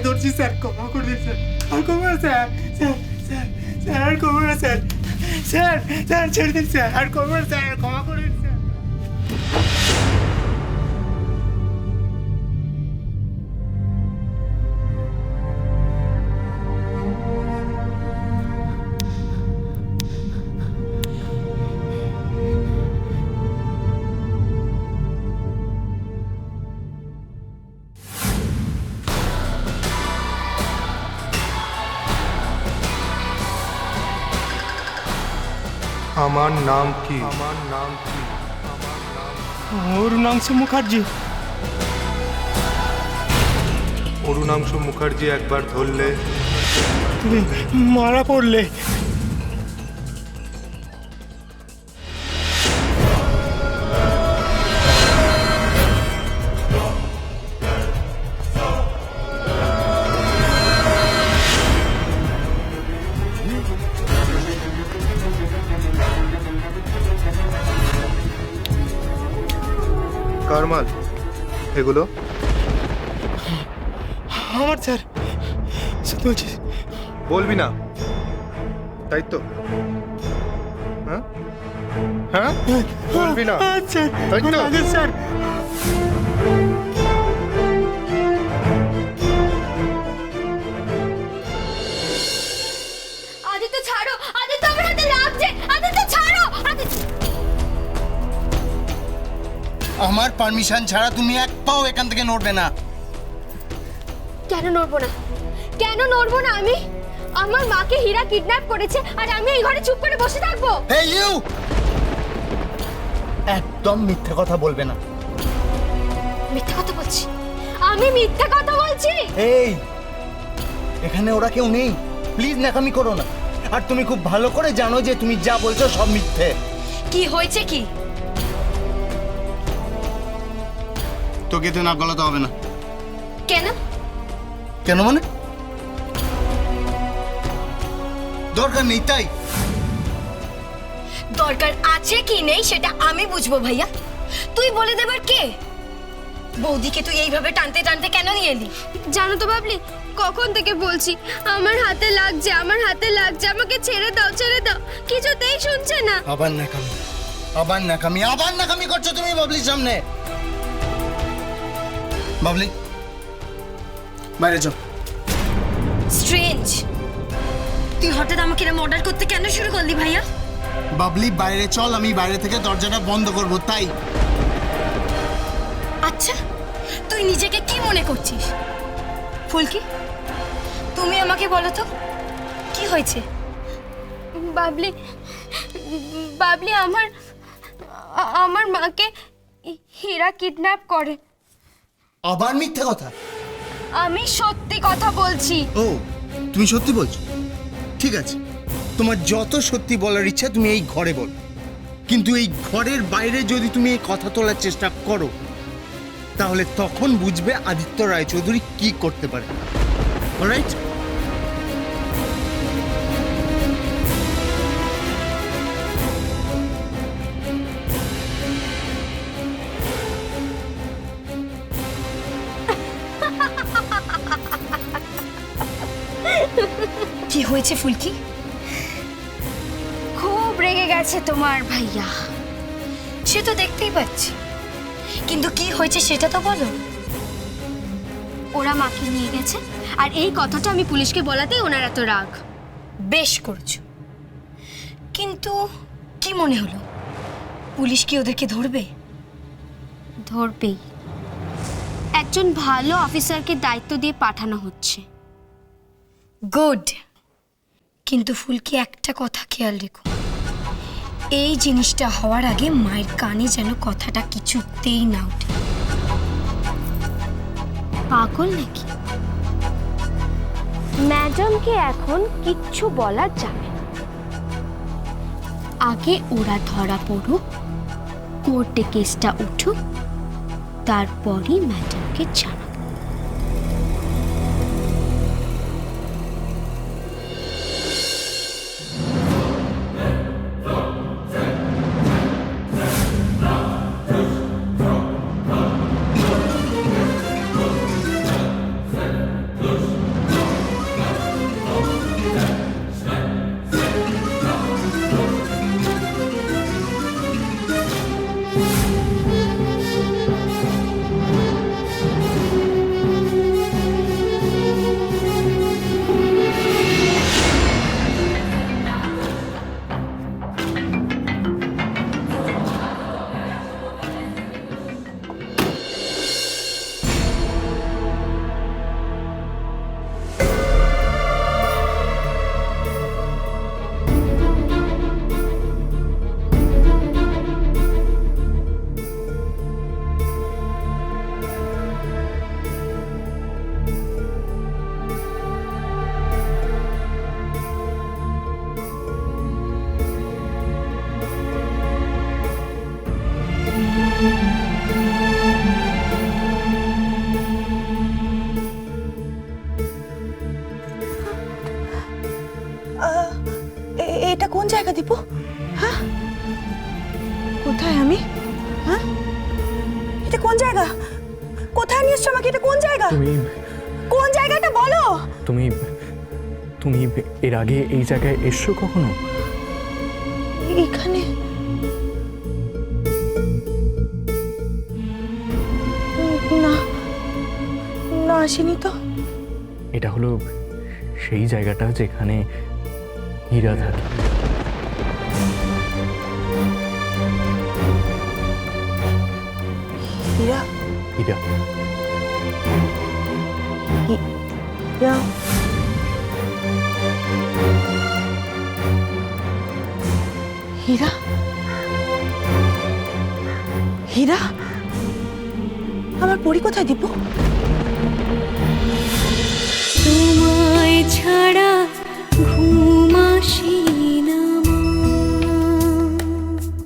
ধরছি স্যার, ক্ষমা করে দিন স্যার, আর ক্ষমা স্যার, স্যার স্যার স্যার আর ক্ষমা না স্যার, স্যার স্যার ছেড়ে দিন স্যার, আর ক্ষমা স্যার, ক্ষমা করে দিন স্যার। আমার নাম কি? অরুণাংশু মুখার্জি। অরুণাংশু মুখার্জি একবার ধরলে তুমি মারা পড়লে। কার মাল এগুলো? আমার স্যার, সত্যি বলছিস? বলবি না তাই তো? হ্যাঁ হ্যাঁ বলবি না আচ্ছা তাই তো? স্যার। আদিত্য ছাড়ো, আদিত্য আমার হাতে লাগছে, আদিত্য ছাড়ো, আদিত্য। আমার পারমিশন ছাড়া তুমি এক পাও এখান থেকে নড়বে না। কেন নড়বো না? কেন নড়বো না আমি? আমার মাকে হীরা কিডন্যাপ করেছে আর আমি এই ঘরে চুপ করে বসে থাকবো? হে ইউ, একদম মিথ্যে কথা বলবে না। মিথ্যা কথা বলছি? আমি মিথ্যা কথা বলছি? এই, এখানে ওরা কেউ নেই, প্লিজ ন্যাকামি করো না। আর তুমি খুব ভালো করে জানো যে তুমি যা বলছো সব মিথ্যে। কি হয়েছে কি? তোকে তো নাক গলাতে হবে না। কেন? কেন মানে? দরকার নেই তাই। দরকার আছে কি নেই সেটা আমি বুঝবো ভাইয়া। তুই বলে দেবার কে? বৌদিকে তুই এইভাবে টানতে টানতে কেন নিয়ে এলি? জানো তো বাবলি, কখন থেকে বলছি আমার হাতে লাগছে, আমার হাতে লাগছে, আমাকে ছেড়ে দাও, ছেড়ে দাও, কিছুতেই শুনছে না। আবার ন্যাকামি, আবার ন্যাকামি, আবার ন্যাকামি করছো তুমি বাবলির সামনে। বাবলি, বাইরে চল। স্ট্রেঞ্জ, তুই হঠাৎ আমাকে এরকম অর্ডার করতে কেন শুরু করলি ভাইয়া? বাবলি বাইরে চল, আমি বাইরে থেকে দরজাটা বন্ধ করব তাই। আচ্ছা, তুই নিজেকে কি মনে করছিস? ফুলকি, তুমি আমাকে বলো তো কি হয়েছে? বাবলি, বাবলি আমার মাকে হীরা কিডন্যাপ করে। আবার মিথ্যে কথা? আমি সত্যি কথা বলছি। ও, তুমি সত্যি বলছো? ঠিক আছে, তোমার যত সত্যি বলার ইচ্ছা তুমি এই ঘরে বল, কিন্তু এই ঘরের বাইরে যদি তুমি এই কথা তোলার চেষ্টা করো তাহলে তখন বুঝবে আদিত্য রায়চৌধুরী কি করতে পারে। অলরাইট? কি হয়েছে ফুলকি? খুব রেগে গেছে তোমার ভাইয়া, সে তো দেখতেই পাচ্ছি, কিন্তু কি হয়েছে সেটা তো বলো। ওরা মাকে নিয়ে গেছে আর এই কথাটা আমি পুলিশকে বলাতেই ওনার এত রাগ। বেশ করছো, কিন্তু কি মনে হলো পুলিশ কি ওদেরকে ধরবে? ধরবেই। একজন ভালো অফিসারকে দায়িত্ব দিয়ে পাঠানো হচ্ছে। গুড, কিন্তু ফুলকি একটা কথা খেয়াল রেখো, এই জিনিসটা হওয়ার আগে মায়ের কানে যেন কথাটা কিছুতেই না ওঠে। পাগল নাকি? ম্যাডামকে এখন কিচ্ছু বলা যাবে না। আগে ওরা ধরা পড়ুক, কোর্টে কেসটা উঠুক, তারপরই ম্যাডামকে জানাবো। এটা কোন জায়গা দীপু? হ্যাঁ, কোথায় আমি? হ্যাঁ, এটা কোন জায়গা? কোথায় নিয়ে এসছো আমাকে? এটা কোন জায়গা? কোন জায়গাটা বলো? তুমি এর আগে এই জায়গায় এসছো কখনো? এখানে না, না আসেনি তো। এটা হলো সেই জায়গাটা যেখানে হীরা থাকে। হীরা? হীরা হীরা? হীরা? হীরা? আমার পরি কোথায় দীপু? তোমায় ছাড়া ঘুম আসে